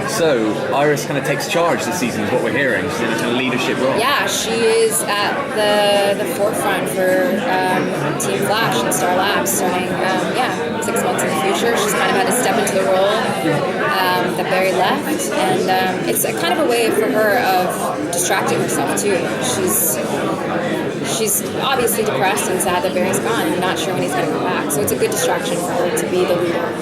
So Iris kind of takes charge this season, is what we're hearing. She's in a kind of leadership role. Yeah, she is at the forefront for Team Flash and Star Labs starting 6 months in the future. She's kind of had to step into the role that Barry left, and it's a kind of a way for her of distracting herself too. She's obviously depressed and sad that Barry's gone and not sure when he's going to come back. So it's a good distraction for her to be the leader.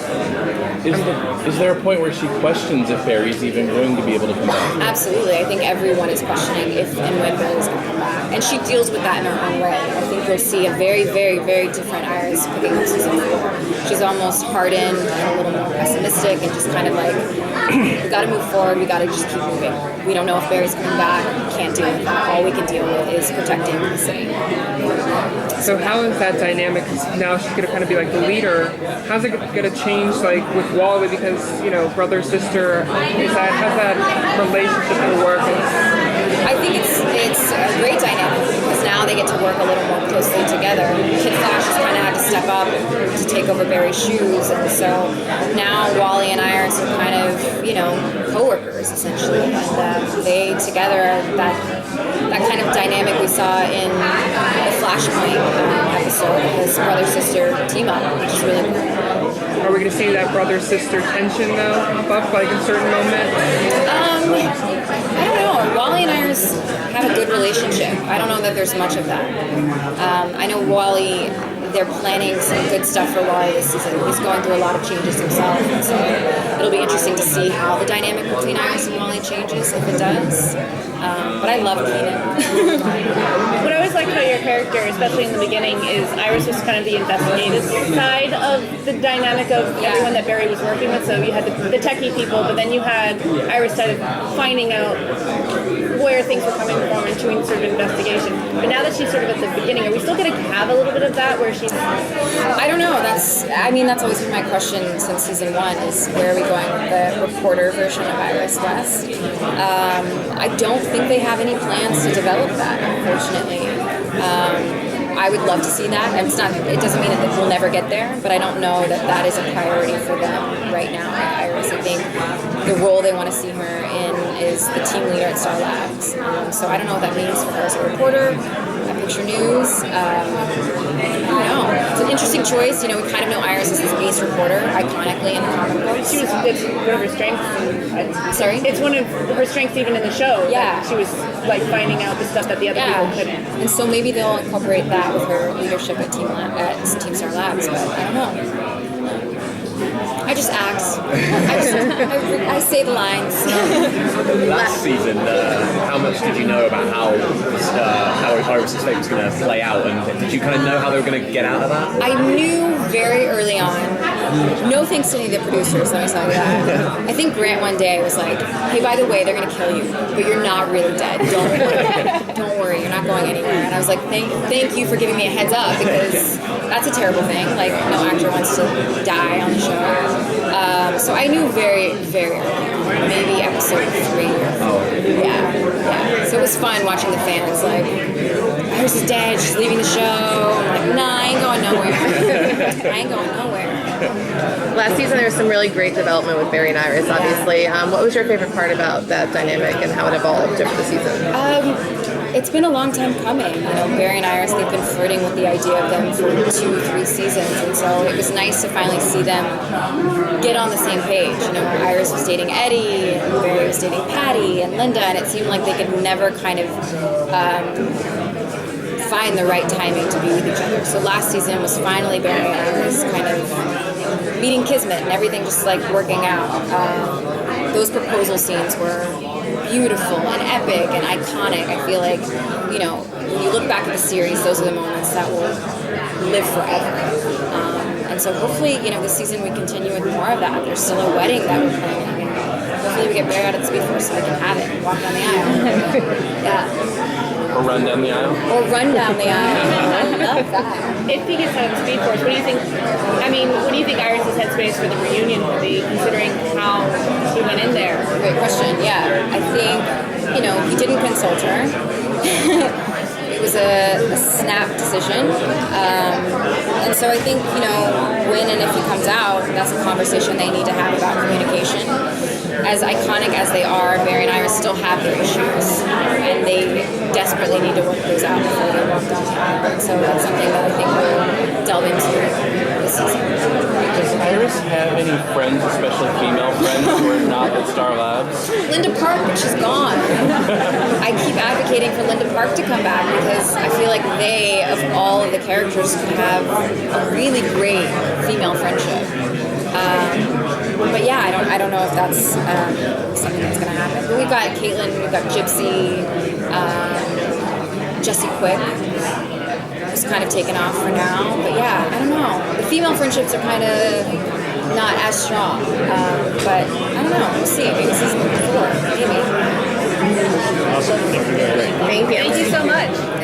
Is there a point where she questions if Barry's even going to be able to come back? Absolutely. I think everyone is questioning if and when Barry's going to come back. And she deals with that in her own way. I think you'll see a very, very, very different Iris picking up season 4. She's almost hardened and a little more pessimistic and just kind of like, we got to move forward. We got to just keep moving. We don't know if Barry's coming back. We can't deal with that. All we can deal with is protecting the city. So how is that dynamic? 'Cause now she's going to kind of be like the leader. How's it going to change, like with Wally? Because brother sister. How's that relationship going to work? I think it's a great dynamic because now they get to work a little more closely together. Kid Flash has kind of had to step up to take over Barry's shoes, and so now Wally and Iris are kind of co-workers essentially, and they together are that kind of dynamic we saw in the Flashpoint episode, this brother-sister team-up, which is really cool. Are we going to see that brother-sister tension, though, pop up, like, in certain moments? I don't know. Wally and Iris have a good relationship. I don't know that there's much of that. I know Wally, they're planning some good stuff for Wally this season. He's going through a lot of changes himself, and so it'll be interesting to see how the dynamic between Iris and Wally changes, if it does. But I love Keenan. What I always liked about your character, especially in the beginning, is Iris was kind of the investigative side of the dynamic of everyone that Barry was working with. So you had the techie people, but then you had Iris side of finding out where things were coming from and doing sort of investigation. But now that she's sort of at the beginning, are we still going to have a little bit of that where she's... I don't know. That's always been my question since season 1 is where are we going with the reporter version of Iris West? I don't think they have any plans to develop that, unfortunately. I would love to see that. It doesn't mean that we'll never get there, but I don't know that is a priority for them right now at Iris. I think the role they want to see her in is the team leader at Star Labs. So I don't know what that means for her as a reporter at Picture News. I don't know. It's an interesting choice. We kind of know Iris as this ace reporter, iconically in the comic books. It's one of her strengths. Sorry? It's one of her strengths even in the show. Yeah. She was like finding out the stuff that the other people couldn't. And so maybe they'll incorporate that with her leadership at Team Star Labs, but I don't know. I just act. I say the lines. Last season, how much did you know about how Iris' fate was going to play out, and did you kind of know how they were going to get out of that? I knew very early on. No thanks to any of the producers, let me tell you that. I think Grant one day was like, hey, by the way, they're going to kill you, but you're not really dead. Don't worry, you're not going anywhere. And I was like, thank you for giving me a heads up, because that's a terrible thing. Like, no actor wants to die on the show. So I knew very, very early on, maybe episode 3 or 4. Yeah. So it was fun watching the fans, like, Iris is dead, she's leaving the show. I'm like, nah, I ain't going nowhere. Last season there was some really great development with Barry and Iris, obviously. What was your favorite part about that dynamic and how it evolved over the season? It's been a long time coming. Barry and Iris, they've been flirting with the idea of them for 2-3 seasons, and so it was nice to finally see them get on the same page. Iris was dating Eddie, and Barry was dating Patty and Linda, and it seemed like they could never kind of find the right timing to be with each other. So last season was finally Barry and Iris kind of meeting Kismet and everything just like working out. Those proposal scenes were beautiful and epic and iconic. I feel like, when you look back at the series, those are the moments that will live forever. And so hopefully, this season we continue with more of that. There's still a wedding that we're planning. Hopefully we get Barry out at Speed Force so I can have it and walk down the aisle. Yeah. Or run down the aisle? I love that. If he gets out of Speed Force, what do you think Iris' headspace for the reunion will be, considering how he went in there? Great question. Yeah, I think, he didn't consult her. It was a snap decision. And so I think, when and if he comes out, that's a conversation they need to have about communication. as iconic as they are, Barry and Iris still have their issues, and they desperately need to work those out before they walk down the aisle. So that's something that I think we'll delve into this season. Does Iris have any friends, especially female friends, who are not at Star Labs? Linda Park, but she's gone. I keep advocating for Linda Park to come back because I feel like they, of all of the characters, could have a really great female friendship. But yeah, I don't know if that's something that's going to happen. But we've got Caitlin, we've got Gypsy, Jessie Quick, who's kind of taken off for now. But yeah, I don't know. The female friendships are kind of not as strong. But I don't know. We'll see. Maybe season 4. Maybe. Awesome. Thank you. Thank you. Thank you so much.